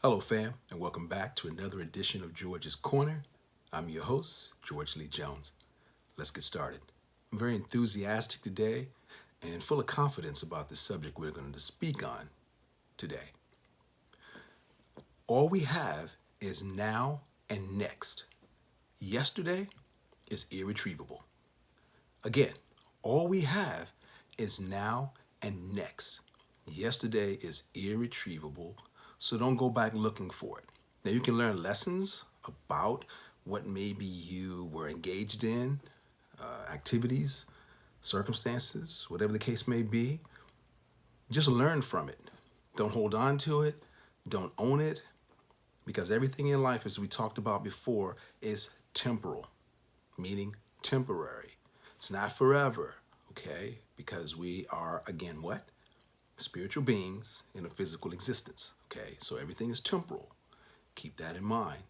Hello, fam, and welcome back to another edition of George's Corner. I'm your host, George Lee Jones. Let's get started. I'm very enthusiastic today and full of confidence about the subject we're going to speak on today. All we have is now and next. Yesterday is irretrievable. Again, all we have is now and next. Yesterday is irretrievable, so don't go back looking for it. Now, you can learn lessons about what maybe you were engaged in, activities, circumstances, whatever the case may be. Just learn from it. Don't hold on to it. Don't own it, because everything in life, as we talked about before, is temporal, meaning temporary. It's not forever, okay? Because we are, again, what? Spiritual beings in a physical existence, okay? So everything is temporal. Keep that in mind.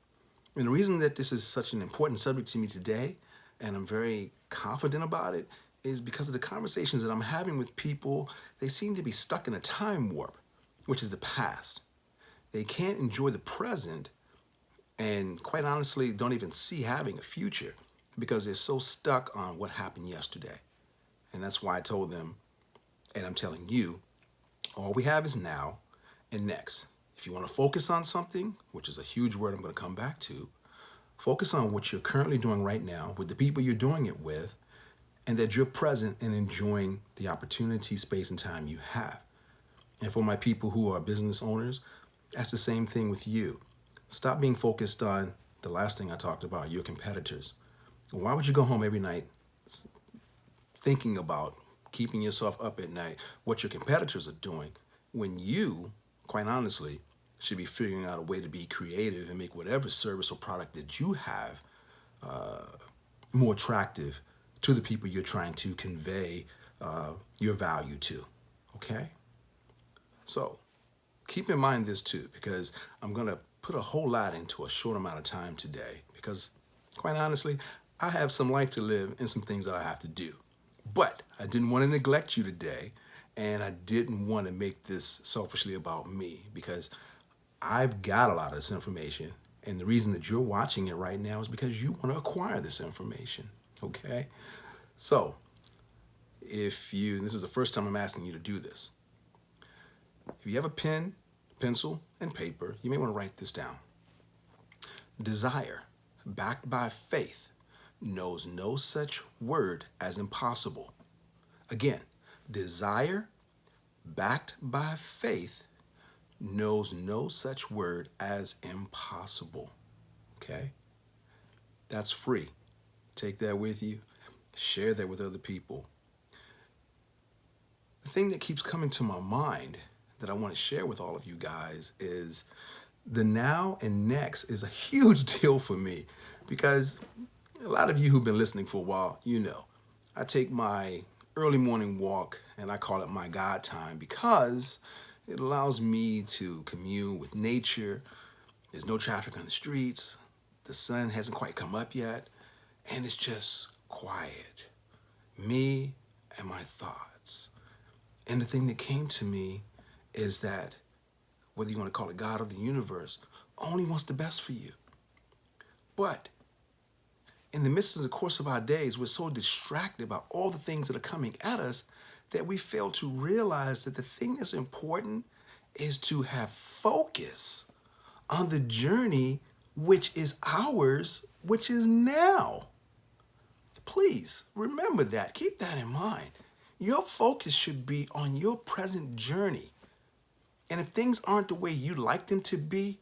And the reason that this is such an important subject to me today, and I'm very confident about it, is because of the conversations that I'm having with people. They seem to be stuck in a time warp, which is the past. They can't enjoy the present, and quite honestly, don't even see having a future because they're so stuck on what happened yesterday. And that's why I told them, and I'm telling you, all we have is now and next. If you want to focus on something, which is a huge word I'm going to come back to, focus on what you're currently doing right now with the people you're doing it with, and that you're present and enjoying the opportunity, space, and time you have. And for my people who are business owners, that's the same thing with you. Stop being focused on the last thing I talked about, your competitors. Why would you go home every night thinking about keeping yourself up at night, what your competitors are doing, when you, quite honestly, should be figuring out a way to be creative and make whatever service or product that you have more attractive to the people you're trying to convey your value to, okay? So keep in mind this too, because I'm going to put a whole lot into a short amount of time today, because quite honestly, I have some life to live and some things that I have to do. But I didn't want to neglect you today, and I didn't want to make this selfishly about me, because I've got a lot of this information, and the reason that you're watching it right now is because you want to acquire this information, okay? So, this is the first time I'm asking you to do this. If you have a pen, pencil, and paper, you may want to write this down. Desire, backed by faith, knows no such word as impossible. Again, desire, backed by faith, knows no such word as impossible. Okay? That's free. Take that with you. Share that with other people. The thing that keeps coming to my mind that I want to share with all of you guys is the now and next is a huge deal for me, because a lot of you who've been listening for a while, you know, I take my early morning walk and I call it my God time, because it allows me to commune with nature. There's no traffic on the streets. The sun hasn't quite come up yet. And it's just quiet. Me and my thoughts. And the thing that came to me is that, whether you want to call it God or the universe, only wants the best for you. But in the midst of the course of our days, we're so distracted by all the things that are coming at us that we fail to realize that the thing that's important is to have focus on the journey which is ours, which is now. Please remember that. Keep that in mind. Your focus should be on your present journey. And if things aren't the way you'd like them to be,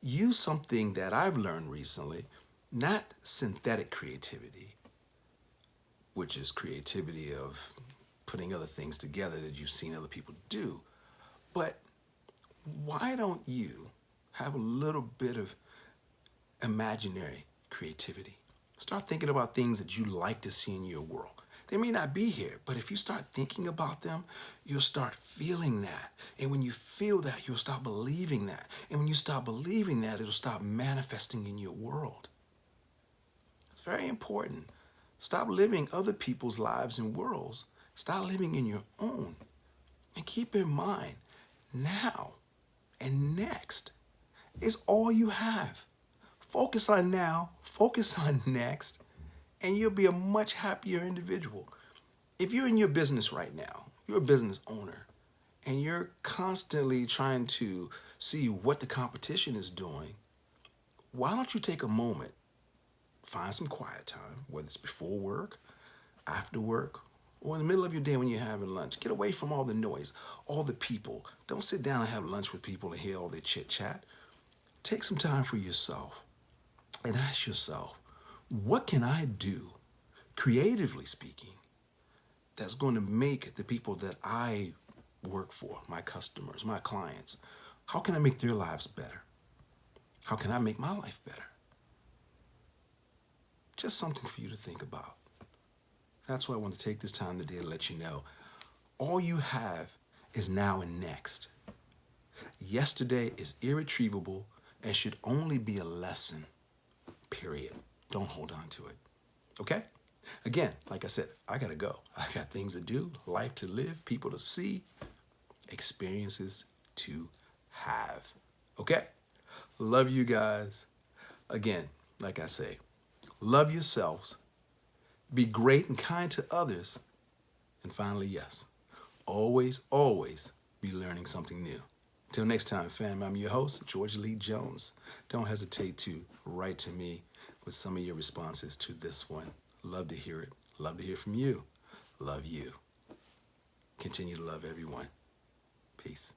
use something that I've learned recently, not synthetic creativity, which is creativity of putting other things together that you've seen other people do. But why don't you have a little bit of imaginary creativity? Start thinking about things that you like to see in your world. They may not be here, but if you start thinking about them, you'll start feeling that. And when you feel that, you'll start believing that. And when you start believing that, it'll start manifesting in your world. It's very important. Stop living other people's lives and worlds. Start living in your own. And keep in mind, now and next is all you have. Focus on now, focus on next, and you'll be a much happier individual. If you're in your business right now, you're a business owner, and you're constantly trying to see what the competition is doing, why don't you take a moment, find some quiet time, whether it's before work, after work, or in the middle of your day when you're having lunch. Get away from all the noise, all the people. Don't sit down and have lunch with people and hear all their chit chat. Take some time for yourself and ask yourself, what can I do, creatively speaking, that's going to make the people that I work for, my customers, my clients, how can I make their lives better? How can I make my life better? Just something for you to think about. That's why I want to take this time today to let you know all you have is now and next. Yesterday is irretrievable and should only be a lesson, period. Don't hold on to it. Okay? Again, like I said, I got to go. I got things to do, life to live, people to see, experiences to have. Okay? Love you guys. Again, like I say, love yourselves, be great and kind to others, and finally, yes, always, always be learning something new. Until next time, fam, I'm your host, George Lee Jones. Don't hesitate to write to me with some of your responses to this one. Love to hear it. Love to hear from you. Love you. Continue to love everyone. Peace.